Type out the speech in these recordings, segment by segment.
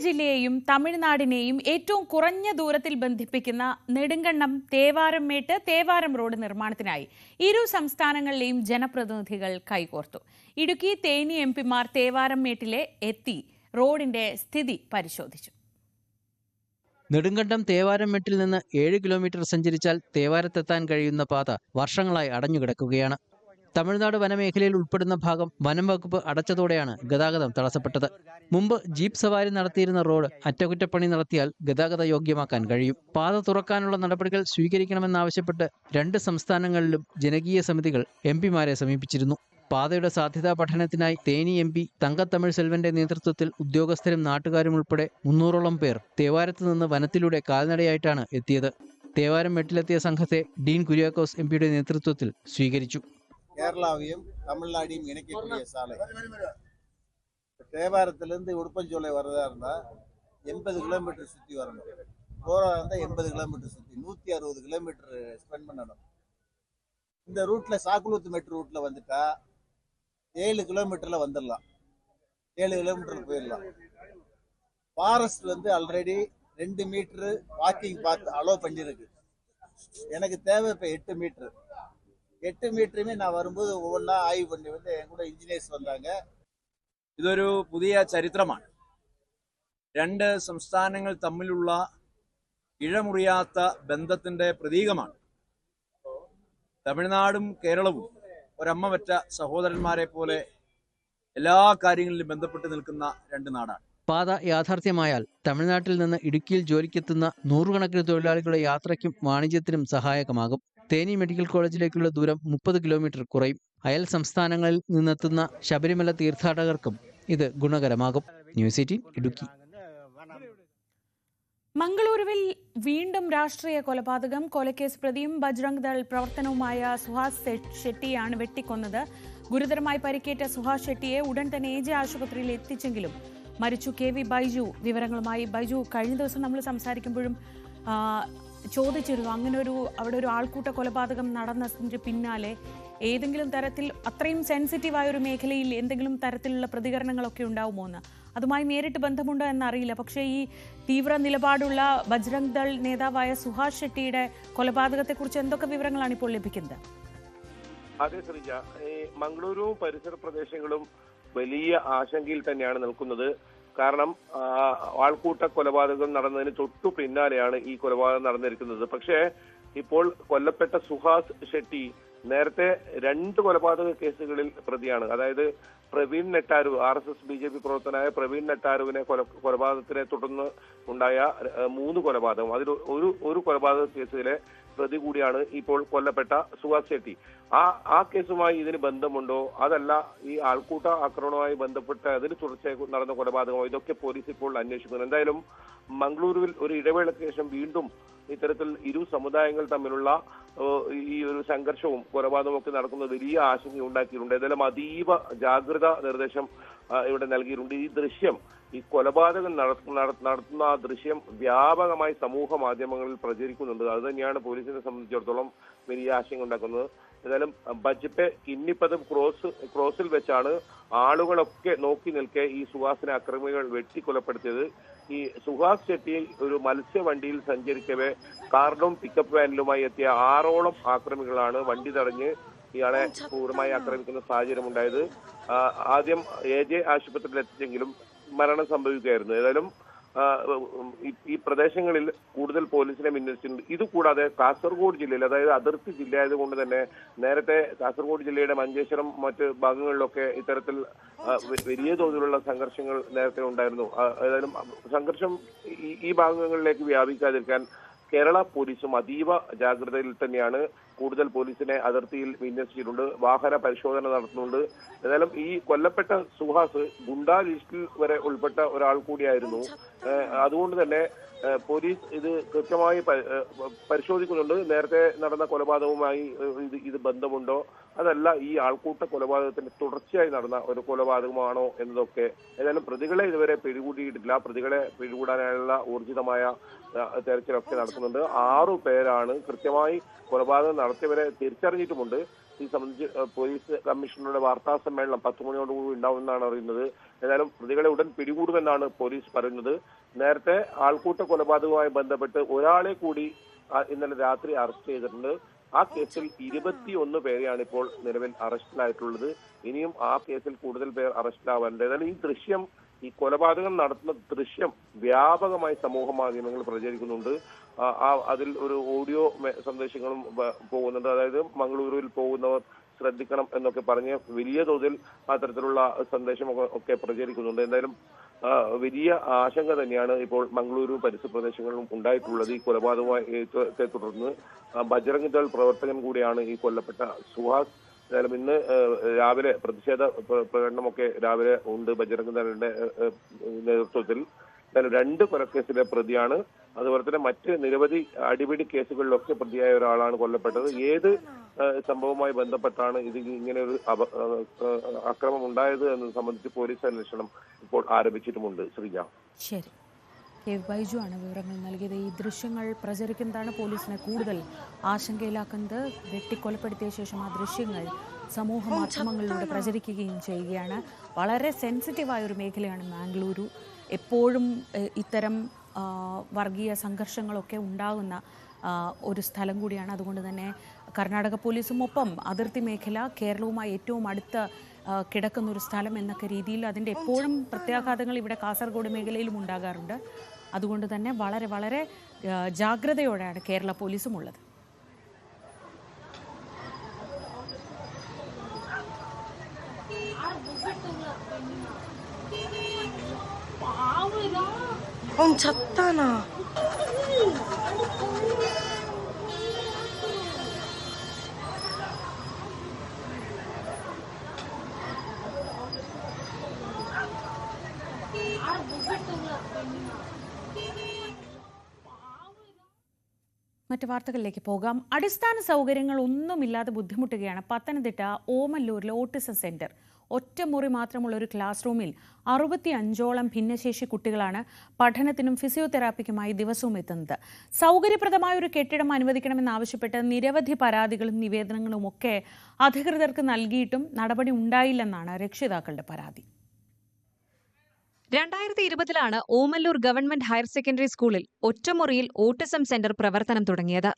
ജില്ലയെയും തമിഴ്നാടിനെയും ഏറ്റവും കുറഞ്ഞ ദൂരത്തിൽ ബന്ധിപ്പിക്കുന്ന നെടുങ്കണ്ടം തേവാരംമേട്ട് തേവാരം റോഡ് നിർമ്മാണത്തിനായി ഇരു സംസ്ഥാനങ്ങളിലെയും ജനപ്രതിനിധികൾ കൈകോർത്തു. ഇടുക്കി തേനി എംപിമാർ തേവാരംമേട്ടിലെ എത്തി റോഡിന്റെ സ്ഥിതി പരിശോധിച്ചു. നെടുങ്കണ്ടം തേവാരംമേട്ടിൽ നിന്ന് 7 കിലോമീറ്റർ സഞ്ചരിച്ചാൽ തേവാരത്തെത്താൻ കഴിയുന്ന പാത വർഷങ്ങളായി അടഞ്ഞുകിടക്കുകയാണ്. തമിഴ്നാട് വനമേഖലയിൽ ഉൾപ്പെടുന്ന ഭാഗം വനം വകുപ്പ് അടച്ചതോടെയാണ് ഗതാഗതം തടസ്സപ്പെട്ടത്. മുമ്പ് ജീപ്പ് സവാരി നടത്തിയിരുന്ന റോഡ് അറ്റകുറ്റപ്പണി നടത്തിയാൽ ഗതാഗത യോഗ്യമാക്കാൻ കഴിയും. പാത തുറക്കാനുള്ള നടപടികൾ സ്വീകരിക്കണമെന്നാവശ്യപ്പെട്ട് 2 സംസ്ഥാനങ്ങളിലും ജനകീയ സമിതികൾ എംപിമാരെ സമീപിച്ചിരുന്നു. പാതയുടെ സാധ്യതാ പഠനത്തിനായി തേനി എംപി തങ്കത്തമിഴ് സെൽവന്റെ നേതൃത്വത്തിൽ ഉദ്യോഗസ്ഥരും നാട്ടുകാരും ഉൾപ്പെടെ 300ഓളം പേർ തേവാരത്ത് നിന്ന് വനത്തിലൂടെ കാൽനടയായിട്ടാണ് എത്തിയത്. തേവാരംമേട്ടിലെത്തിയ സംഘത്തെ ഡീൻ കുര്യാക്കോസ് എംപിയുടെ നേതൃത്വത്തിൽ സ്വീകരിച്ചു. கேரளாவையும் தமிழ்நாடையும் இணைக்கக்கூடிய சாலை. தேவாரத்திலிருந்து உடுப்பஞ்சோலை வரதா இருந்தால் 80 கிலோமீட்டர் சுற்றி வரணும். போகிறதா இருந்தால் 80 கிலோமீட்டர் சுற்றி 160 கிலோமீட்டர் ஸ்பெண்ட் பண்ணணும். இந்த ரூட்டில் சாக்குளூத்து மெட்ரோ ரூட்டில் வந்துட்டா 7 கிலோமீட்டரில் வந்துடலாம், 7 கிலோமீட்டரில் போயிடலாம். ஃபாரஸ்ட் வந்து ஆல்ரெடி 2 மீட்டரு வாக்கிங் பார்த்து அலோவ் பண்ணியிருக்கு. எனக்கு தேவை இப்போ 8 மீட்டரு. 8 മീറ്ററുമേ ഞാൻ വരുമ്പോൾ ഒന്നാ ആയി പണി വന്ന് കൂടെ എഞ്ചിനീയേഴ്സ് വന്നാங்க. ഇതൊരു പുതിയ ചരിത്രമാണ്. 2 സംസ്ഥാനങ്ങൾ തമ്മിലുള്ള ഇഴമുറിയാത്ത ബന്ധത്തിന്റെ പ്രതീകമാണ്. തമിഴ്നാടും കേരളവും ഒരമ്മ പറ്റ സഹോദരന്മാരെ പോലെ എല്ലാ കാര്യങ്ങളിലും ബന്ധപ്പെട്ട് നിൽക്കുന്ന 2 നാടാണ്. പാത യാഥാർത്ഥ്യമായാൽ തമിഴ്നാട്ടിൽ നിന്ന് ഇടുക്കിയിൽ ജോലിക്കെത്തുന്ന 100 കണക്കിന് തൊഴിലാളികളുടെ യാത്രയ്ക്കും വാണിജ്യത്തിനും സഹായകമാകും. തേനി മെഡിക്കൽ കോളേജിലേക്കുള്ള ദൂരം 30 കിലോമീറ്റർ കുറയും. അയൽ സംസ്ഥാനങ്ങളിൽ നിന്നെത്തുന്ന ശബരിമല തീർത്ഥാടകർക്കും ഇത് ഗുണകരമാകും. ന്യൂസ് 18 ഇടുക്കി. മംഗളൂരുവിൽ വീണ്ടും രാഷ്ട്രീയ കൊലപാതകം. കൊലക്കേസ് പ്രതിയും ബജ്രംഗ് ദൾ പ്രവർത്തനവുമായ സുഹാസ് ഷെട്ടിയാണ് വെട്ടിക്കൊന്നത്. ഗുരുതരമായി പരിക്കേറ്റ സുഹാസ് ഷെട്ടിയെ ഉടൻ തന്നെ AJ ആശുപത്രിയിൽ എത്തിച്ചെങ്കിലും മരിച്ചു. KV ബൈജു വിവരങ്ങളുമായി. ബൈജു, കഴിഞ്ഞ ദിവസം നമ്മൾ സംസാരിക്കുമ്പോഴും ചോദിച്ചിരുന്നു, അങ്ങനെ അവിടെ ഒരു ആൾക്കൂട്ട കൊലപാതകം നടന്നതിന് പിന്നാലെ ഏതെങ്കിലും തരത്തിൽ അത്രയും സെൻസിറ്റീവായ ഒരു മേഖലയിൽ എന്തെങ്കിലും തരത്തിലുള്ള പ്രതികരണങ്ങളൊക്കെ ഉണ്ടാവുമോ എന്ന്. അതുമായി നേരിട്ട് ബന്ധമുണ്ടോ എന്നറിയില്ല. പക്ഷേ ഈ തീവ്ര നിലപാടുള്ള ബജ്രംഗ് ദൾ നേതാവായ സുഹാസ് ഷെട്ടിയുടെ കൊലപാതകത്തെക്കുറിച്ച് എന്തൊക്കെ വിവരങ്ങളാണ് ഇപ്പോൾ ലഭിക്കുന്നത്? അതെ ശ്രീജ, ഈ മംഗളൂരുവും പരിസര പ്രദേശങ്ങളും വലിയ ആശങ്കയിൽ തന്നെയാണ് നിൽക്കുന്നത്. കാരണം ആൾക്കൂട്ട കൊലപാതകം നടന്നതിന് തൊട്ടു പിന്നാലെയാണ് ഈ കൊലപാതകം നടന്നിരിക്കുന്നത്. പക്ഷേ ഇപ്പോൾ കൊല്ലപ്പെട്ട സുഹാസ് ഷെട്ടി നേരത്തെ 2 കൊലപാതക കേസുകളിൽ പ്രതിയാണ്. അതായത് പ്രവീൺ നെട്ടാരു, RSS BJP പ്രവർത്തനായ പ്രവീൺ നെട്ടാരുവിനെ കൊലപാതകത്തിനെ തുടർന്ന് ഉണ്ടായ 3 കൊലപാതകം, അതിൽ ഒരു കൊലപാതക കേസിലെ പ്രതി കൂടിയാണ് ഇപ്പോൾ കൊല്ലപ്പെട്ട സുഹാസ് ഷെട്ടി. ആ കേസുമായി ഇതിന് ബന്ധമുണ്ടോ, അതല്ല ഈ ആൾക്കൂട്ട ആക്രമണവുമായി ബന്ധപ്പെട്ട് അതിന് തുടർച്ചയായി നടന്ന കൊലപാതകമോ, ഇതൊക്കെ പോലീസ് ഇപ്പോൾ അന്വേഷിക്കുന്നു. എന്തായാലും മംഗളൂരുവിൽ ഒരു ഇടവേളയ്ക്ക് ശേഷം വീണ്ടും ഇത്തരത്തിൽ ഇരു സമുദായങ്ങൾ തമ്മിലുള്ള ഈ ഒരു സംഘർഷവും കൊലപാതകവും ഒക്കെ നടക്കുന്നത് വലിയ ആശങ്ക ഉണ്ടാക്കിയിട്ടുണ്ട്. ഏതായാലും അതീവ ജാഗ്രതാ നിർദ്ദേശം ഇവിടെ നൽകിയിട്ടുണ്ട്. ഈ ദൃശ്യം, ഈ കൊലപാതകം നടത്തുന്ന ആ ദൃശ്യം വ്യാപകമായി സമൂഹ മാധ്യമങ്ങളിൽ പ്രചരിക്കുന്നുണ്ട്. അത് തന്നെയാണ് പോലീസിനെ സംബന്ധിച്ചിടത്തോളം വലിയ ആശങ്ക ഉണ്ടാക്കുന്നത്. ഏതായാലും ബജ്പെ കിന്നിപ്പദം ക്രോസിൽ വെച്ചാണ് ആളുകളൊക്കെ നോക്കി നിൽക്കെ ഈ സുഹാസിനെ അക്രമികൾ വെട്ടിക്കൊലപ്പെടുത്തിയത്. ഈ സുഹാസ് ഷെട്ടി ഒരു മത്സ്യവണ്ടിയിൽ സഞ്ചരിക്കവേ കാറിലും പിക്കപ്പ് വാനിലുമായി എത്തിയ 6ഓളം ആക്രമികളാണ് വണ്ടി തടഞ്ഞ് ഇയാളെ ക്രൂരമായി ആക്രമിക്കുന്ന സാഹചര്യം ഉണ്ടായത്. ആദ്യം AJ ആശുപത്രിയിൽ എത്തിച്ചെങ്കിലും മരണം സംഭവിക്കുകയായിരുന്നു. ഏതായാലും ഈ പ്രദേശങ്ങളിൽ കൂടുതൽ പോലീസിനെ വിന്യസിച്ചിട്ടുണ്ട്. ഇതുകൂടാതെ കാസർഗോഡ് ജില്ലയിൽ, അതായത് അതിർത്തി ജില്ലയായതുകൊണ്ട് തന്നെ നേരത്തെ കാസർഗോഡ് ജില്ലയുടെ മഞ്ചേശ്വരം മറ്റ് ഭാഗങ്ങളിലൊക്കെ ഇത്തരത്തിൽ വലിയ തോതിലുള്ള സംഘർഷങ്ങൾ നേരത്തെ ഉണ്ടായിരുന്നു. ഏതായാലും സംഘർഷം ഈ ഭാഗങ്ങളിലേക്ക് വ്യാപിക്കാതിരിക്കാൻ കേരള പോലീസും അതീവ ജാഗ്രതയിൽ തന്നെയാണ്. കൂടുതൽ പോലീസിനെ അതിർത്തിയിൽ വിന്യസിച്ചിട്ടുണ്ട്. വാഹന പരിശോധന നടത്തുന്നുണ്ട്. ഏതായാലും ഈ കൊല്ലപ്പെട്ട സുഹാസ് ഗുണ്ടാ ലിസ്റ്റിൽ വരെ ഉൾപ്പെട്ട ഒരാൾ കൂടിയായിരുന്നു. അതുകൊണ്ട് തന്നെ പോലീസ് ഇത് കൃത്യമായി പരിശോധിക്കുന്നുണ്ട്. നേരത്തെ നടന്ന കൊലപാതകവുമായി ഇത് ബന്ധമുണ്ടോ, അതല്ല ഈ ആൾക്കൂട്ട കൊലപാതകത്തിന് തുടർച്ചയായി നടന്ന ഒരു കൊലപാതകമാണോ എന്നതൊക്കെ. ഏതായാലും പ്രതികളെ ഇതുവരെ പിടികൂടിയിട്ടില്ല. പ്രതികളെ പിടികൂടാനുള്ള ഊർജിതമായ തെരച്ചിലൊക്കെ നടത്തുന്നു. മനസ്സിലാക്കുന്നുണ്ട്. 6 പേരാണ് കൃത്യമായി കൊലപാതകം നടത്തിയവരെ തിരിച്ചറിഞ്ഞിട്ടുമുണ്ട്. ഈ സംബന്ധിച്ച് പോലീസ് കമ്മീഷണറുടെ വാർത്താ സമ്മേളനം 10 മണിയോടുകൂടി ഉണ്ടാവുമെന്നാണ് അറിയുന്നത്. ഏതായാലും പ്രതികളെ ഉടൻ പിടികൂടുമെന്നാണ് പോലീസ് പറയുന്നത്. നേരത്തെ ആൾക്കൂട്ട കൊലപാതകവുമായി ബന്ധപ്പെട്ട് ഒരാളെ കൂടി ഇന്നലെ രാത്രി അറസ്റ്റ് ചെയ്തിട്ടുണ്ട്. ആ കേസിൽ 21 പേരെയാണ് ഇപ്പോൾ നിലവിൽ അറസ്റ്റിലായിട്ടുള്ളത്. ഇനിയും ആ കേസിൽ കൂടുതൽ പേർ അറസ്റ്റിലാവാനുണ്ട്. ഏതായാലും ഈ ദൃശ്യം, ഈ കൊലപാതകം നടത്തുന്ന ദൃശ്യം വ്യാപകമായി സമൂഹ മാധ്യമങ്ങൾ പ്രചരിക്കുന്നുണ്ട്. അതിൽ ഒരു ഓഡിയോ സന്ദേശങ്ങളും പോകുന്നുണ്ട്. അതായത് മംഗളൂരുവിൽ പോകുന്നവർ ശ്രദ്ധിക്കണം എന്നൊക്കെ പറഞ്ഞ് വലിയ തോതിൽ അത്തരത്തിലുള്ള സന്ദേശം ഒക്കെ പ്രചരിക്കുന്നുണ്ട്. എന്തായാലും വലിയ ആശങ്ക തന്നെയാണ് ഇപ്പോൾ മംഗളൂരു പരിസര പ്രദേശങ്ങളിലും ഉണ്ടായിട്ടുള്ളത്. ഈ കൊലപാതകത്തെ തുടർന്ന് ബജ്രംഗ് ദൾ പ്രവർത്തകൻ കൂടിയാണ് ഈ കൊല്ലപ്പെട്ട സുഹാസ്. എന്തായാലും ഇന്ന് രാവിലെ പ്രതിഷേധ പ്രകടനമൊക്കെ രാവിലെ ഉണ്ട് ബജ്രംഗ് ദളിന്റെ നേതൃത്വത്തിൽ. എന്തായാലും 2 കൊലക്കേസിലെ പ്രതിയാണ്. അതുപോലെ തന്നെ മറ്റ് നിരവധി അടിപിടി കേസുകളിലൊക്കെ പ്രതിയായ ഒരാളാണ് കൊല്ലപ്പെട്ടത്. ഏത് സംഭവവുമായി ബന്ധപ്പെട്ടാണ് ഇത് ഇങ്ങനെ ഒരു അക്രമം ഉണ്ടായത് എന്നത് സംബന്ധിച്ച് പോലീസ് അന്വേഷണം ഇപ്പോൾ ആരംഭിച്ചിട്ടുമുണ്ട്. ശ്രീജ. ശരി, കെ ബൈജു ആണ് വിവരങ്ങൾ നൽകിയത്. ഈ ദൃശ്യങ്ങൾ പ്രചരിക്കുന്നതാണ് പോലീസിനെ കൂടുതൽ ആശങ്കയിലാക്കുന്നത്. വെട്ടിക്കൊലപ്പെടുത്തിയ ശേഷം ആ ദൃശ്യങ്ങൾ സമൂഹ മാധ്യമങ്ങളിലൂടെ പ്രചരിക്കുകയും ചെയ്യുകയാണ്. വളരെ സെൻസിറ്റീവായ ഒരു മേഖലയാണ് മാംഗ്ലൂരു. എപ്പോഴും ഇത്തരം വർഗീയ സംഘർഷങ്ങളൊക്കെ ഉണ്ടാകുന്ന ഒരു സ്ഥലം കൂടിയാണ്. അതുകൊണ്ട് തന്നെ കർണാടക പോലീസും ഒപ്പം അതിർത്തി മേഖല കേരളവുമായി ഏറ്റവും അടുത്ത് കിടക്കുന്ന ഒരു സ്ഥലം എന്നൊക്കെ രീതിയിൽ അതിൻ്റെ എപ്പോഴും പ്രത്യാഘാതങ്ങൾ ഇവിടെ കാസർഗോഡ് മേഖലയിലും ഉണ്ടാകാറുണ്ട്. അതുകൊണ്ട് തന്നെ വളരെ വളരെ ജാഗ്രതയോടെയാണ് കേരള പോലീസും ഉള്ളത്. छत्ताना മറ്റ് വാർത്തകളിലേക്ക് പോകാം. അടിസ്ഥാന സൗകര്യങ്ങൾ ഒന്നുമില്ലാതെ ബുദ്ധിമുട്ടുകയാണ് പത്തനംതിട്ട ഓമല്ലൂരിലെ ഓട്ടിസം സെന്റർ. ഒറ്റമുറി മാത്രമുള്ള ഒരു ക്ലാസ് റൂമിൽ 65ഓളം ഭിന്നശേഷി കുട്ടികളാണ് പഠനത്തിനും ഫിസിയോതെറാപ്പിക്കുമായി ദിവസവും എത്തുന്നത്. സൗകര്യപ്രദമായ ഒരു കെട്ടിടം അനുവദിക്കണമെന്നാവശ്യപ്പെട്ട് നിരവധി പരാതികളും നിവേദനങ്ങളും ഒക്കെ അധികൃതർക്ക് നൽകിയിട്ടും നടപടി ഉണ്ടായില്ലെന്നാണ് രക്ഷിതാക്കളുടെ പരാതി. 2020 ഓമല്ലൂർ ഗവൺമെന്റ് ഹയർ സെക്കൻഡറി സ്കൂളിൽ ഒറ്റമുറിയിൽ ഓട്ടിസം സെന്റർ പ്രവർത്തനം തുടങ്ങിയത്.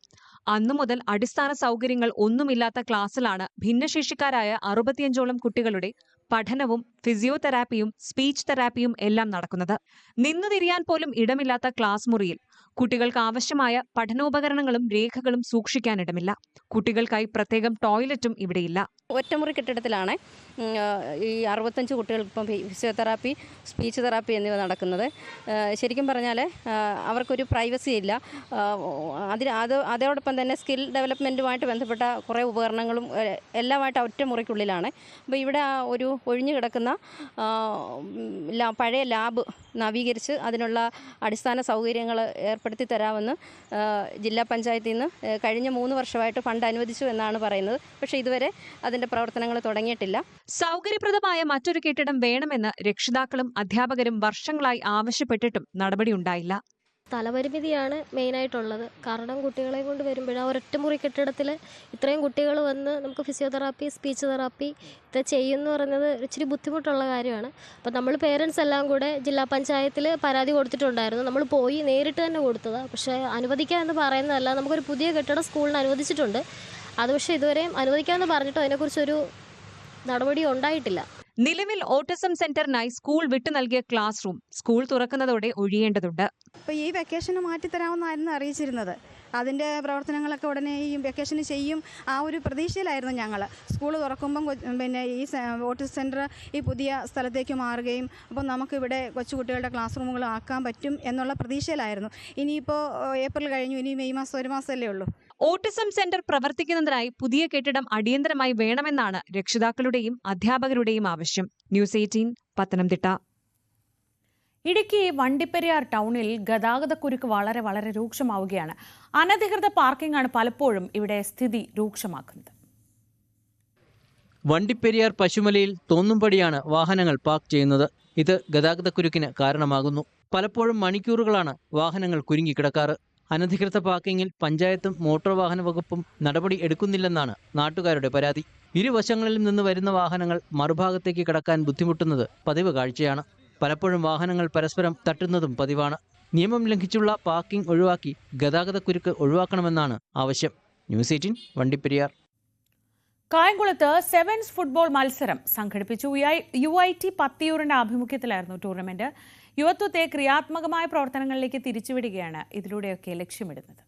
അന്നു മുതൽ അടിസ്ഥാന സൗകര്യങ്ങൾ ഒന്നുമില്ലാത്ത ക്ലാസ്സിലാണ് ഭിന്നശേഷിക്കാരായ 65ഓളം കുട്ടികളുടെ പഠനവും ഫിസിയോതെറാപ്പിയും സ്പീച്ച് തെറാപ്പിയും എല്ലാം നടക്കുന്നത്. നിന്നുതിരിയാൻ പോലും ഇടമില്ലാത്ത ക്ലാസ് മുറിയിൽ കുട്ടികൾക്ക് ആവശ്യമായ പഠനോപകരണങ്ങളും രേഖകളും സൂക്ഷിക്കാനിടമില്ല. കുട്ടികൾക്കായി പ്രത്യേകം ടോയ്ലറ്റും ഇവിടെയില്ല. ഒറ്റമുറി കെട്ടിടത്തിലാണ് ഈ 65 കുട്ടികൾക്ക് ഇപ്പം ഫിസിയോതെറാപ്പി, സ്പീച്ച് തെറാപ്പി എന്നിവ നടക്കുന്നത്. ശരിക്കും പറഞ്ഞാൽ അവർക്കൊരു പ്രൈവസി ഇല്ല. അതോടൊപ്പം തന്നെ സ്കിൽ ഡെവലപ്മെൻറ്റുമായിട്ട് ബന്ധപ്പെട്ട കുറേ ഉപകരണങ്ങളും എല്ലാമായിട്ട് ഒറ്റമുറിക്കുള്ളിലാണ്. അപ്പോൾ ഇവിടെ ഒരു ഒഴിഞ്ഞു കിടക്കുന്ന പഴയ ലാബ് നവീകരിച്ച് അതിനുള്ള അടിസ്ഥാന സൗകര്യങ്ങൾ ഏർപ്പെടുത്തി തരാമെന്ന് ജില്ലാ പഞ്ചായത്തിൽ നിന്ന് കഴിഞ്ഞ 3 വർഷമായിട്ട് ഫണ്ട് അനുവദിച്ചു എന്നാണ് പറയുന്നത്. പക്ഷേ ഇതുവരെ അതിൻ്റെ പ്രവർത്തനങ്ങൾ തുടങ്ങിയിട്ടില്ല. സൗകര്യപ്രദമായ മറ്റൊരു കെട്ടിടം വേണമെന്ന് രക്ഷിതാക്കളും അധ്യാപകരും വർഷങ്ങളായി ആവശ്യപ്പെട്ടിട്ടും നടപടിയുണ്ടായില്ല. സ്ഥലപരിമിതിയാണ് മെയിനായിട്ടുള്ളത്. കാരണം കുട്ടികളെ കൊണ്ട് വരുമ്പോഴാണ് ഒരൊറ്റമുറി കെട്ടിടത്തിൽ ഇത്രയും കുട്ടികൾ വന്ന് നമുക്ക് ഫിസിയോതെറാപ്പി, സ്പീച്ച് തെറാപ്പി ഇത് ചെയ്യുമെന്ന് പറയുന്നത് ഇച്ചിരി ബുദ്ധിമുട്ടുള്ള കാര്യമാണ്. അപ്പോൾ നമ്മൾ പേരൻസ് എല്ലാം കൂടെ ജില്ലാ പഞ്ചായത്തിൽ പരാതി കൊടുത്തിട്ടുണ്ടായിരുന്നു. നമ്മൾ പോയി നേരിട്ട് തന്നെ കൊടുത്തതാണ്. പക്ഷേ അനുവദിക്കാമെന്ന് പറയുന്നതല്ല, നമുക്കൊരു പുതിയ കെട്ടിടം സ്കൂളിന് അനുവദിച്ചിട്ടുണ്ട്. അത് പക്ഷേ ഇതുവരെയും അനുവദിക്കാമെന്ന് പറഞ്ഞിട്ടോ അതിനെക്കുറിച്ചൊരു നടപടി ഉണ്ടായിട്ടില്ല. നിലവിൽ ഓട്ടിസം സെന്ററിനായി സ്കൂൾ വിട്ടു നൽകിയ ക്ലാസ് റൂം സ്കൂൾ തുറക്കുന്നതോടെ ഒഴിയേണ്ടതുണ്ട്. അപ്പോൾ ഈ വെക്കേഷന് മാറ്റിത്തരാമെന്നായിരുന്നു അറിയിച്ചിരുന്നത്. അതിൻ്റെ പ്രവർത്തനങ്ങളൊക്കെ ഉടനെ ഈ വെക്കേഷന് ചെയ്യും ആ ഒരു പ്രതീക്ഷയിലായിരുന്നു ഞങ്ങൾ. സ്കൂൾ തുറക്കുമ്പം പിന്നെ ഈ ഓട്ടിസം സെൻറ്റർ ഈ പുതിയ സ്ഥലത്തേക്ക് മാറുകയും അപ്പോൾ നമുക്കിവിടെ കൊച്ചുകുട്ടികളുടെ ക്ലാസ് റൂമുകൾ ആക്കാൻ പറ്റും എന്നുള്ള പ്രതീക്ഷയിലായിരുന്നു. ഇനിയിപ്പോൾ ഏപ്രിൽ കഴിഞ്ഞു, ഇനി മെയ് മാസം 1 മാസമല്ലേ ഉള്ളൂ. ഓട്ടിസം സെന്റർ പ്രവർത്തിക്കുന്നതിനായി പുതിയ കെട്ടിടം അടിയന്തരമായി വേണമെന്നാണ് രക്ഷിതാക്കളുടെയും അധ്യാപകരുടെയും ആവശ്യം. ന്യൂസ് 18 പത്തനംതിട്ട. ഇടുക്കി വണ്ടിപ്പെരിയാർ ടൗണിൽ ഗതാഗതക്കുരുക്ക് വളരെ വളരെ രൂക്ഷമാവുകയാണ്. അനധികൃത പാർക്കിംഗ് ആണ് പലപ്പോഴും ഇവിടെ സ്ഥിതി രൂക്ഷമാക്കുന്നത്. വണ്ടിപ്പെരിയാർ പശുമലയിൽ തോന്നുംപടിയാണ് വാഹനങ്ങൾ പാർക്ക് ചെയ്യുന്നത്. ഇത് ഗതാഗതക്കുരുക്കിന് കാരണമാകുന്നു. പലപ്പോഴും മണിക്കൂറുകളാണ് വാഹനങ്ങൾ കുരുങ്ങിക്കിടക്കാറ്. അനധികൃത പാർക്കിങ്ങിൽ പഞ്ചായത്തും മോട്ടോർ വാഹന വകുപ്പും നടപടി എടുക്കുന്നില്ലെന്നാണ് നാട്ടുകാരുടെ പരാതി. ഇരുവശങ്ങളിൽ നിന്ന് വരുന്ന വാഹനങ്ങൾ മറുഭാഗത്തേക്ക് കടക്കാൻ ബുദ്ധിമുട്ടുന്നത് പതിവ് കാഴ്ചയാണ്. പലപ്പോഴും വാഹനങ്ങൾ പരസ്പരം തട്ടുന്നതും പതിവാണ്. നിയമം ലംഘിച്ചുള്ള പാർക്കിംഗ് ഒഴിവാക്കി ഗതാഗതക്കുരുക്ക് ഒഴിവാക്കണമെന്നാണ് ആവശ്യം. ന്യൂസ് 18 വണ്ടിപ്പെരിയാർ. കായംകുളത്ത് സെവൻസ് ഫുട്ബോൾ മത്സരം സംഘടിപ്പിച്ചു. UIT പത്തിയൂറിന്റെ ആഭിമുഖ്യത്തിലായിരുന്നു tournament. യുവത്വത്തെ ക്രിയാത്മകമായ പ്രവർത്തനങ്ങളിലേക്ക് തിരിച്ചുവിടുകയാണ് ഇതിലൂടെയൊക്കെ ലക്ഷ്യമിടുന്നത്.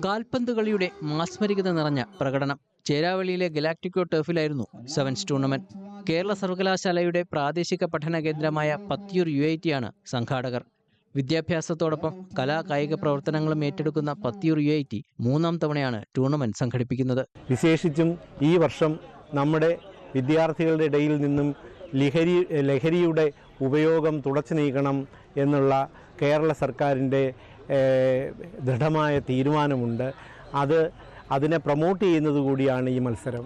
കാൽപന്ത് കളിയുടെ മാസ്മരികത നിറഞ്ഞ പ്രകടനം. ചേരാവളിയിലെ ഗലാക്ടിക്കോ ടർഫിലായിരുന്നു സെവൻസ് ടൂർണമെന്റ്. കേരള സർവകലാശാലയുടെ പ്രാദേശിക പഠന കേന്ദ്രമായ പത്തിയൂർ UIT ആണ് സംഘാടകർ. വിദ്യാഭ്യാസത്തോടൊപ്പം കായിക പ്രവർത്തനങ്ങളും ഏറ്റെടുക്കുന്ന പത്തിയൂർ UIT മൂന്നാം തവണയാണ് ടൂർണമെന്റ് സംഘടിപ്പിക്കുന്നത്. വിശേഷിച്ചും ഈ വർഷം നമ്മുടെ വിദ്യാർത്ഥികളുടെ ഇടയിൽ നിന്നും ലഹരിയുടെ ഉപയോഗം തുടച്ചു നീക്കണം എന്നുള്ള കേരള സർക്കാരിൻ്റെ ദൃഢമായ തീരുമാനമുണ്ട്. അതിനെ പ്രൊമോട്ട് ചെയ്യുന്നത് കൂടിയാണ് ഈ മത്സരം.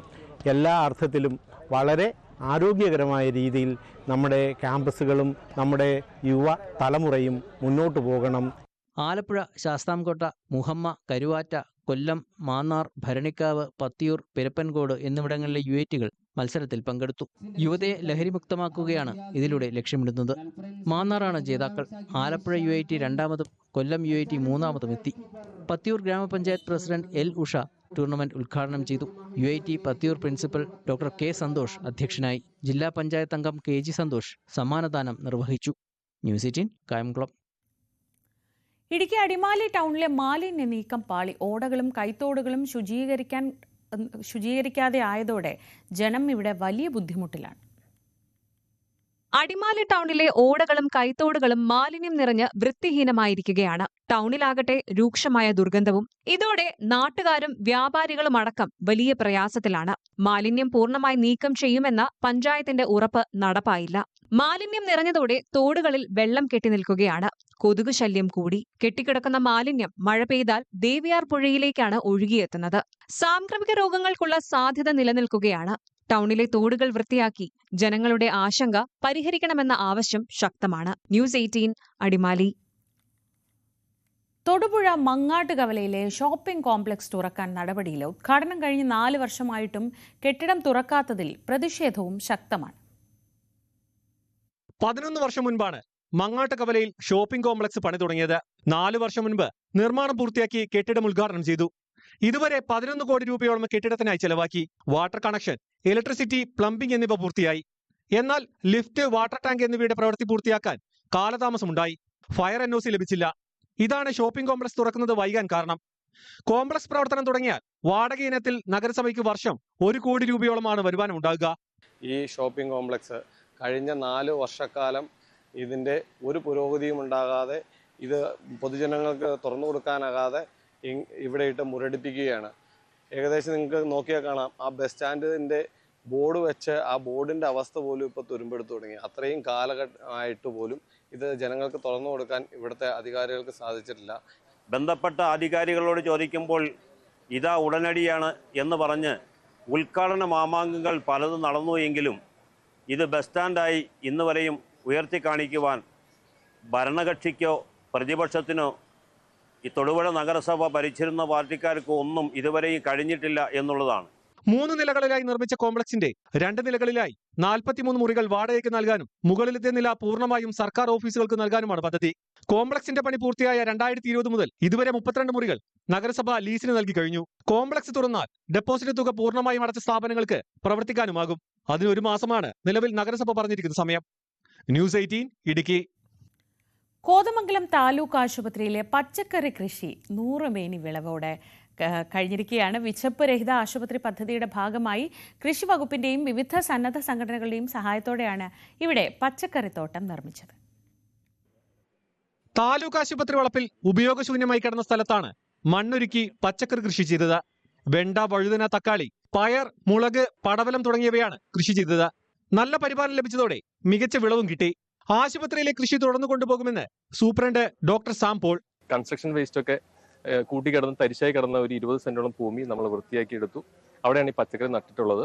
എല്ലാ അർത്ഥത്തിലും വളരെ ആരോഗ്യകരമായ രീതിയിൽ നമ്മുടെ ക്യാമ്പസുകളും നമ്മുടെ യുവ തലമുറയും മുന്നോട്ട് പോകണം. ആലപ്പുഴ, ശാസ്താംകോട്ട, മുഹമ്മ, കരുവാറ്റ, കൊല്ലം, മാന്നാർ, ഭരണിക്കാവ്, പത്തിയൂർ, പെരപ്പൻകോട് എന്നിവിടങ്ങളിലെ UITകൾ മത്സരത്തിൽ പങ്കെടുത്തു. യുവതയെ ലഹരിമുക്തമാക്കുകയാണ് ഇതിലൂടെ ലക്ഷ്യമിടുന്നത്. മാന്നാറാണ് ജേതാക്കൾ. ആലപ്പുഴ UIT രണ്ടാമതും കൊല്ലം UIT മൂന്നാമതും എത്തി. പത്തിയൂർ ഗ്രാമപഞ്ചായത്ത് പ്രസിഡന്റ് L. ഉഷ ടൂർണമെന്റ് ഉദ്ഘാടനം ചെയ്തു. UIT Pathiyoor principal doctor K. Santhosh അധ്യക്ഷനായി. ജില്ലാ പഞ്ചായത്ത് അംഗം KG സന്തോഷ് സമ്മാനദാനം നിർവഹിച്ചു. ന്യൂസ് 18 കായംകുളം. ഇടുക്കി അടിമാലി ടൗണിലെ മാലിന്യ നീക്കം പാളി. ഓടകളും കൈത്തോടുകളും ശുചീകരിക്കാതെ ആയതോടെ ജനം ഇവിടെ വലിയ ബുദ്ധിമുട്ടിലാണ്. അടിമാലി ടൗണിലെ ഓടകളും കൈത്തോടുകളും മാലിന്യം നിറഞ്ഞ് വൃത്തിഹീനമായിരിക്കുകയാണ്. ടൗണിലാകട്ടെ രൂക്ഷമായ ദുർഗന്ധവും. ഇതോടെ നാട്ടുകാരും വ്യാപാരികളും അടക്കം വലിയ പ്രയാസത്തിലാണ്. മാലിന്യം പൂർണ്ണമായി നീക്കം ചെയ്യുമെന്ന പഞ്ചായത്തിന്റെ ഉറപ്പ് നടപ്പായില്ല. മാലിന്യം നിറഞ്ഞതോടെ തോടുകളിൽ വെള്ളം കെട്ടിനിൽക്കുകയാണ്. കൊതുക് ശല്യം കൂടി. കെട്ടിക്കിടക്കുന്ന മാലിന്യം മഴ പെയ്താൽ ദേവിയാർ പുഴയിലേക്കാണ് ഒഴുകിയെത്തുന്നത്. സാംക്രമിക രോഗങ്ങൾക്കുള്ള സാധ്യത നിലനിൽക്കുകയാണ്. ടൗണിലെ തോടുകൾ വൃത്തിയാക്കി ജനങ്ങളുടെ ആശങ്ക പരിഹരിക്കണമെന്ന ആവശ്യം ശക്തമാണ്. ന്യൂസ് 18 അടിമാലി. തൊടുപുഴ മങ്ങാട്ടുകവലയിലെ ഷോപ്പിംഗ് കോംപ്ലക്സ് തുറക്കാൻ നടപടിയില്ല. ഉദ്ഘാടനം കഴിഞ്ഞ് 4 വർഷമായിട്ടും കെട്ടിടം തുറക്കാത്തതിൽ പ്രതിഷേധവും ശക്തമാണ്. 11 വർഷം മുൻപാണ് മങ്ങാട്ടുകവലയിൽ ഷോപ്പിംഗ് കോംപ്ലക്സ് പണി തുടങ്ങിയത്. 4 വർഷം മുൻപ് നിർമ്മാണം പൂർത്തിയാക്കി കെട്ടിടം ഉദ്ഘാടനം ചെയ്തു. ഇതുവരെ 11 കോടി രൂപയോളം കെട്ടിടത്തിനായി ചെലവാക്കി. വാട്ടർ കണക്ഷൻ, ഇലക്ട്രിസിറ്റി, പ്ലംബിംഗ് എന്നിവ പൂർത്തിയായി. എന്നാൽ ലിഫ്റ്റ്, വാട്ടർ ടാങ്ക് എന്നിവയുടെ പ്രവൃത്തി പൂർത്തിയാക്കാൻ കാലതാമസമുണ്ടായി. ഫയർ NOC ലഭിച്ചില്ല. ഇതാണ് ഷോപ്പിംഗ് കോംപ്ലക്സ് തുറക്കുന്നത് വൈകാൻ കാരണം. കോംപ്ലക്സ് പ്രവർത്തനം തുടങ്ങിയാൽ വാടക ഇനത്തിൽ നഗരസഭയ്ക്ക് വർഷം 1 കോടി രൂപയോളമാണ് വരുമാനം ഉണ്ടാകുക. ഈ ഷോപ്പിംഗ് കോംപ്ലക്സ് കഴിഞ്ഞ 4 വർഷക്കാലം ഇതിൻ്റെ ഒരു പുരോഗതിയും ഉണ്ടാകാതെ, ഇത് പൊതുജനങ്ങൾക്ക് തുറന്നു കൊടുക്കാനാകാതെ ഇവിടെ ഇട്ട് മുരടിപ്പിക്കുകയാണ്. ഏകദേശം നിങ്ങൾക്ക് നോക്കിയാൽ കാണാം, ആ ബസ് സ്റ്റാൻഡിൻ്റെ ബോർഡ് വെച്ച് ആ ബോർഡിൻ്റെ അവസ്ഥ പോലും ഇപ്പോൾ തുരുമ്പെടുത്തു തുടങ്ങി. അത്രയും കാലഘട്ടമായിട്ട് പോലും ഇത് ജനങ്ങൾക്ക് തുറന്നു കൊടുക്കാൻ ഇവിടുത്തെ അധികാരികൾക്ക് സാധിച്ചിട്ടില്ല. ബന്ധപ്പെട്ട അധികാരികളോട് ചോദിക്കുമ്പോൾ ഇതാ ഉടനടിയാണ് എന്ന് പറഞ്ഞ് ഉദ്ഘാടന മാമാങ്കങ്ങൾ പലതും നടന്നു എങ്കിലും ഇത് ബസ് സ്റ്റാൻഡായി ഇന്ന് വരെയും ഉയർത്തി കാണിക്കുവാൻ ഭരണകക്ഷിക്കോ പ്രതിപക്ഷത്തിനോ ഈ തൊടുപുഴ നഗരസഭ ഭരിച്ചിരുന്ന പാർട്ടിക്കാർക്കോ ഒന്നും ഇതുവരെയും കഴിഞ്ഞിട്ടില്ല എന്നുള്ളതാണ്. 3 നിലകളിലായി നിർമ്മിച്ച കോംപ്ലക്സിന്റെ 2 നിലകളിലായി 43 മുറികൾ വാടകയ്ക്ക് നൽകാനും മുകളിലത്തെ നില പൂർണ്ണമായും സർക്കാർ ഓഫീസുകൾക്ക് നൽകാനുമാണ് പദ്ധതി. കോംപ്ലക്സിന്റെ പണി പൂർത്തിയായ 2020 മുതൽ ഇതുവരെ 32 മുറികൾ നഗരസഭ ലീസിന് നൽകി കഴിഞ്ഞു. കോംപ്ലക്സ് തുറന്നാൽ ഡെപ്പോസിറ്റ് തുക പൂർണ്ണമായും അടച്ച സ്ഥാപനങ്ങൾക്ക് പ്രവർത്തിക്കാനുമാകും. അതിന് 1 മാസമാണ് നിലവിൽ നഗരസഭ പറഞ്ഞിരിക്കുന്ന സമയം. ന്യൂസ് 18 ഇടുക്കി. കോതമംഗലം താലൂക്ക് ആശുപത്രിയിലെ പച്ചക്കറി കൃഷി 100 മേനി വിളവോടെ കഴിഞ്ഞിരിക്കുകയാണ്. വിശപ്പ് രഹിത ആശുപത്രി പദ്ധതിയുടെ ഭാഗമായി കൃഷി വകുപ്പിന്റെയും വിവിധ സന്നദ്ധ സംഘടനകളുടെയും സഹായത്തോടെയാണ് ഇവിടെ പച്ചക്കറിത്തോട്ടം നിർമ്മിച്ചത്. താലൂക്ക് ആശുപത്രി വളപ്പിൽ ഉപയോഗശൂന്യമായി കിടന്ന സ്ഥലത്താണ് മണ്ണൊരുക്കി പച്ചക്കറി കൃഷി ചെയ്തത്. വെണ്ട, വഴുതന, തക്കാളി, പയർ, മുളക്, പടവലം തുടങ്ങിയവയാണ് കൃഷി ചെയ്തത്. നല്ല പരിപാലനം ലഭിച്ചതോടെ മികച്ച വിളവും കിട്ടി. ആശുപത്രിയിലെ കൃഷി തുടർന്നു കൊണ്ടുപോകുമെന്ന് superintendent doctor Sam Paul. Construction waste ഒക്കെ കൂട്ടിക്കിടന്ന് തരിശായി കിടന്ന ഒരു 20 സെന്റോളം ഭൂമി നമ്മൾ വൃത്തിയാക്കി എടുത്തു. അവിടെയാണ് ഈ പച്ചക്കറി നട്ടിട്ടുള്ളത്.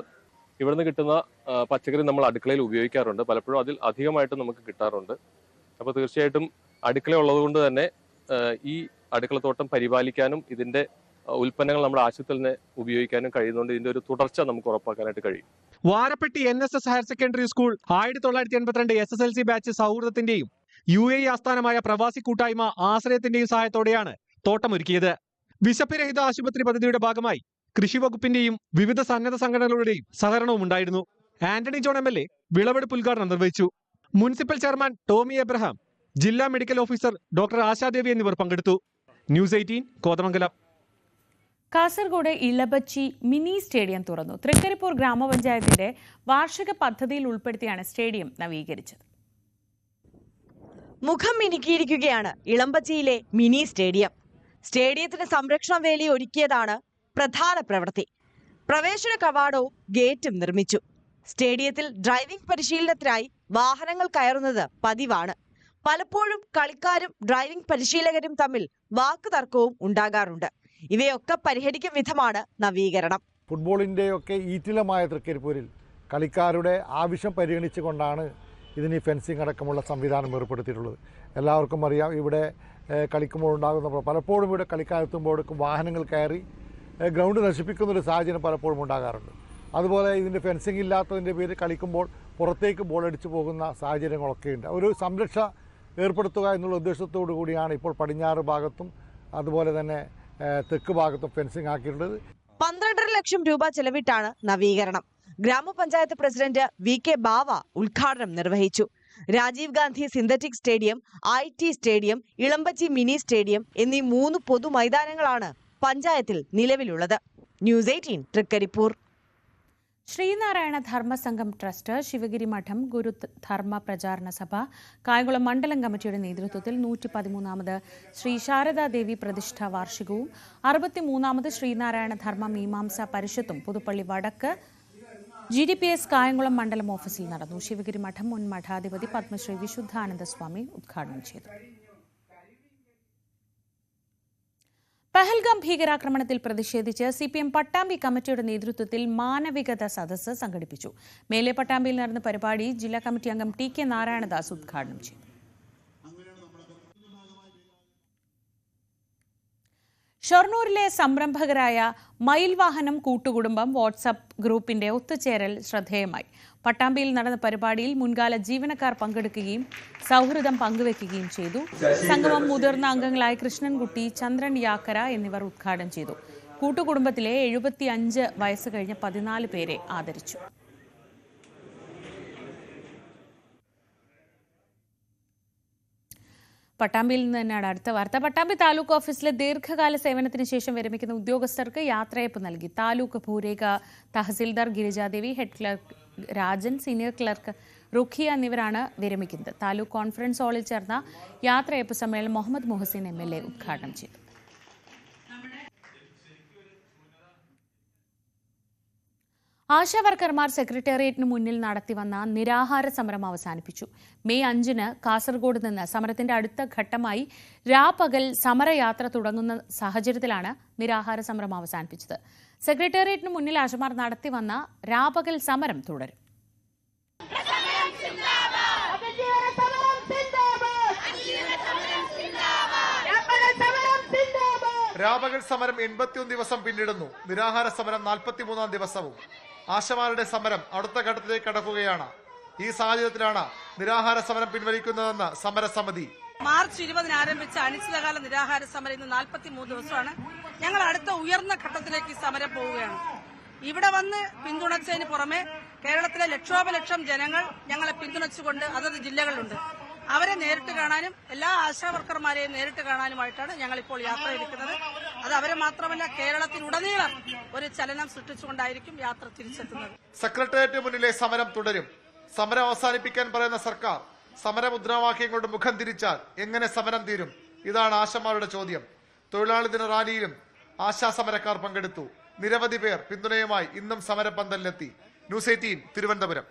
ഇവിടുന്ന് കിട്ടുന്ന പച്ചക്കറി നമ്മൾ അടുക്കളയിൽ ഉപയോഗിക്കാറുണ്ട്. പലപ്പോഴും അതിൽ അധികമായിട്ട് നമുക്ക് കിട്ടാറുണ്ട്. അപ്പോൾ തീർച്ചയായിട്ടും അടുക്കള ഉള്ളത് കൊണ്ട് തന്നെ ഈ അടുക്കളത്തോട്ടം പരിപാലിക്കാനും ഇതിന്റെ ഉൽപ്പന്നങ്ങൾ നമ്മുടെ ആശുപത്രിയിൽ നിന്ന് ഉപയോഗിക്കാനും കഴിയുന്നതുകൊണ്ട് ഇതിന്റെ ഒരു തുടർച്ച നമുക്ക് ഉറപ്പാക്കാനായിട്ട് കഴിയും. Varappetty NSS higher secondary school 1982 SSLC batch സൗഹൃദത്തിന്റെയും UAE ആസ്ഥാനമായ പ്രവാസി കൂട്ടായ്മ ആശ്രയത്തിന്റെയും സഹായത്തോടെയാണ് തോട്ടമൊരുക്കിയത്. വിശപ്പുരഹിത ആശുപത്രി പദ്ധതിയുടെ ഭാഗമായി കൃഷി വകുപ്പിന്റെയും വിവിധ സന്നദ്ധ സംഘടനകളുടെയും സഹകരണവും ഉണ്ടായിരുന്നു. ആന്റണി ജോൺ MLA വിളവെടുപ്പ് ഉദ്ഘാടനം നിർവഹിച്ചു. മുനിസിപ്പൽ ചെയർമാൻ ടോമി എബ്രഹാം, ജില്ലാ മെഡിക്കൽ ഓഫീസർ ഡോക്ടർ ആശാദേവി എന്നിവർ പങ്കെടുത്തു. News 18 Kothamangalam. Kasaragod Elambachi mini stadium തുറന്നു. തൃക്കരിപ്പൂർ ഗ്രാമപഞ്ചായത്തിന്റെ വാർഷിക പദ്ധതിയിൽ ഉൾപ്പെടുത്തിയാണ് സ്റ്റേഡിയം നവീകരിച്ചത്. മുഖം മിനുക്കിയിരിക്കുകയാണ് ഇളമ്പച്ചിയിലെ മിനി സ്റ്റേഡിയം. സ്റ്റേഡിയത്തിന് സംരക്ഷണ വേലി ഒരുക്കിയതാണ് പ്രധാന പ്രവൃത്തി. പ്രവേശന കവാടവും ഗേറ്റും നിർമ്മിച്ചു. സ്റ്റേഡിയത്തിൽ ഡ്രൈവിംഗ് പരിശീലനത്തിനായി വാഹനങ്ങൾ കയറുന്നത് പതിവാണ്. പലപ്പോഴും കളിക്കാരും ഡ്രൈവിംഗ് പരിശീലകരും തമ്മിൽ വാക്കുതർക്കവും ഉണ്ടാകാറുണ്ട്. ഇവയൊക്കെ പരിഹരിക്കും വിധമാണ് നവീകരണം. ഫുട്ബോളിൻ്റെയൊക്കെ ഈറ്റിലമായ തൃക്കരിപ്പൂരിൽ കളിക്കാരുടെ ആവശ്യം പരിഗണിച്ചുകൊണ്ടാണ് ഇതിന് ഫെൻസിങ് അടക്കമുള്ള സംവിധാനം ഏർപ്പെടുത്തിയിട്ടുള്ളത്. എല്ലാവർക്കും അറിയാം, ഇവിടെ കളിക്കുമ്പോൾ ഉണ്ടാകുന്ന പലപ്പോഴും ഇവിടെ കളിക്കാരെത്തുമ്പോഴേക്കും വാഹനങ്ങൾ കയറി ഗ്രൗണ്ട് നശിപ്പിക്കുന്നൊരു സാഹചര്യം പലപ്പോഴും ഉണ്ടാകാറുണ്ട്. അതുപോലെ ഇതിൻ്റെ ഫെൻസിങ് ഇല്ലാത്തതിൻ്റെ പേരിൽ കളിക്കുമ്പോൾ പുറത്തേക്ക് ബോളടിച്ചു പോകുന്ന സാഹചര്യങ്ങളൊക്കെ ഉണ്ട്. ഒരു സംരക്ഷ ഏർപ്പെടുത്തുക എന്നുള്ള ഉദ്ദേശത്തോടു കൂടിയാണ് ഇപ്പോൾ പടിഞ്ഞാറ് ഭാഗത്തും അതുപോലെ തന്നെ തെക്ക് ഭാഗത്തും ഫെൻസിങ് ആക്കിയിട്ടുള്ളത്. 12.5 ലക്ഷം രൂപ ചെലവിട്ടാണ് നവീകരണം. ഗ്രാമപഞ്ചായത്ത് പ്രസിഡന്റ് VK ബാവ ഉദ്ഘാടനം നിർവഹിച്ചു. Rajiv Gandhi synthetic stadium, IT stadium, Elambachi mini stadium എന്നീ 3 പൊതു മൈതാനങ്ങളാണ് പഞ്ചായത്തിൽ നിലവിലുള്ളത്. ന്യൂസ് 18 തൃക്കരിപ്പൂർ. ശ്രീനാരായണ ധർമ്മസംഘം ട്രസ്റ്റ്, ശിവഗിരി മഠം, ഗുരു ധർമ്മ പ്രചാരണ സഭ, കായംകുളം മണ്ഡലം കമ്മിറ്റിയുടെ നേതൃത്വത്തിൽ 113ാമത് ശ്രീ ശാരദാദേവി പ്രതിഷ്ഠാ വാർഷികവും 63ാമത് ശ്രീനാരായണ ധർമ്മ മീമാംസ പരിഷത്തും പുതുപ്പള്ളി വടക്ക് GDPS കായംകുളം മണ്ഡലം ഓഫീസിൽ നടന്നു. ശിവഗിരി മഠം മുൻ മഠാധിപതി പത്മശ്രീ വിശുദ്ധാനന്ദ സ്വാമി ഉദ്ഘാടനം ചെയ്തു. പഹൽഗാം ഭീകരാക്രമണത്തിൽ പ്രതിഷേധിച്ച് CPM പട്ടാമ്പി കമ്മിറ്റിയുടെ നേതൃത്വത്തിൽ മാനവികത സദസ്സ് സംഘടിപ്പിച്ചു. മേലെ പട്ടാമ്പിയിൽ നടന്ന പരിപാടി ജില്ലാ കമ്മിറ്റി അംഗം TK നാരായണദാസ് ഉദ്ഘാടനം ചെയ്തു. ഷൊർണൂരിലെ സംരംഭകരായ മയിൽവാഹനം കൂട്ടുകുടുംബം വാട്സ്ആപ്പ് ഗ്രൂപ്പിന്റെ ഒത്തുചേരൽ ശ്രദ്ധേയമായി. പട്ടാമ്പിയിൽ നടന്ന പരിപാടിയിൽ മുൻകാല ജീവനക്കാർ പങ്കെടുക്കുകയും സൗഹൃദം പങ്കുവെക്കുകയും ചെയ്തു. സംഗമം മുതിർന്ന അംഗങ്ങളായ കൃഷ്ണൻകുട്ടി, ചന്ദ്രൻ യാക്കര എന്നിവർ ഉദ്ഘാടനം ചെയ്തു. കൂട്ടുകുടുംബത്തിലെ 75 വയസ്സ് കഴിഞ്ഞ 14 പേരെ ആദരിച്ചു. പട്ടാമ്പിയിൽ നിന്ന് തന്നെയാണ് അടുത്ത വാർത്ത. പട്ടാമ്പി താലൂക്ക് ഓഫീസിലെ ദീർഘകാല സേവനത്തിന് ശേഷം വിരമിക്കുന്ന ഉദ്യോഗസ്ഥർക്ക് യാത്രയപ്പ് നൽകി. താലൂക്ക് ഭൂരേഖ tahsildar Girijadevi, head clerk Rajan, senior clerk Rukhiya എന്നിവരാണ് വിരമിക്കുന്നത്. താലൂക്ക് കോൺഫറൻസ് ഹാളിൽ ചേർന്ന യാത്രയപ്പ് സമ്മേളനം മുഹമ്മദ് മുഹസിൻ MLA ഉദ്ഘാടനം ചെയ്തു. ആശാവർക്കർമാർ സെക്രട്ടേറിയറ്റിന് മുന്നിൽ നടത്തിവന്ന നിരാഹാര സമരം അവസാനിപ്പിച്ചു. മെയ് 5-ന് കാസർഗോഡ് നിന്ന് സമരത്തിന്റെ അടുത്ത ഘട്ടമായി രാപകൽ സമരയാത്ര തുടങ്ങുന്ന സാഹചര്യത്തിലാണ് നിരാഹാര സമരം അവസാനിപ്പിച്ചത്. സെക്രട്ടേറിയറ്റിന് മുന്നിൽ ആശമാർ നടത്തിവന്ന രാപകൽ സമരം തുടരും. രാപകൽ സമരം 81 ദിവസം പിന്നിടുന്നു. നിരാഹാര സമരം 43-ാം ദിവസവും. ആശമാരുടെ സമരം അടുത്ത ഘട്ടത്തിലേക്ക് കടക്കുകയാണ്. ഈ സാഹചര്യത്തിലാണ് നിരാഹാര സമരം പിൻവലിക്കുന്നതെന്ന് സമരസമിതി. മാർച്ച് 20-ന് ആരംഭിച്ച അനിശ്ചിതകാല നിരാഹാര സമരം ഇന്ന് 43 ദിവസമാണ്. ഞങ്ങൾ അടുത്ത ഉയർന്ന ഘട്ടത്തിലേക്ക് ഈ സമരം പോവുകയാണ്. ഇവിടെ വന്ന് പിന്തുണച്ചതിന് പുറമെ കേരളത്തിലെ ലക്ഷോപലക്ഷം ജനങ്ങൾ ഞങ്ങളെ പിന്തുണച്ചുകൊണ്ട് അതത് ജില്ലകളിലുണ്ട്. അവരെ നേരിട്ട് കാണാനും എല്ലാ ആശാവർക്കർമാരെയും നേരിട്ട് കാണാനുമായിട്ടാണ് ഞങ്ങളിപ്പോൾ യാത്ര എടുക്കുന്നത്. അത് അവരെ മാത്രമല്ല, കേരളത്തിലുടനീളം ഒരു ചലനം സൃഷ്ടിച്ചുകൊണ്ടായിരിക്കും യാത്ര തിരിച്ചെത്തുന്നത്. സെക്രട്ടേറിയറ്റ് മുന്നിലെ സമരം തുടരും. സമരം അവസാനിപ്പിക്കാൻ പറയുന്ന സർക്കാർ സമരമുദ്രാവാക്യം കൊണ്ട് മുഖം തിരിച്ചാൽ എങ്ങനെ സമരം തീരും? ഇതാണ് ആശമാരുടെ ചോദ്യം. തൊഴിലാളി ദിന റാലിയിലും ആശാ സമരക്കാർ പങ്കെടുത്തു. നിരവധി പേർ പിന്തുണയുമായി ഇന്നും സമരപന്തലിലെത്തി. ന്യൂസ് 18 തിരുവനന്തപുരം.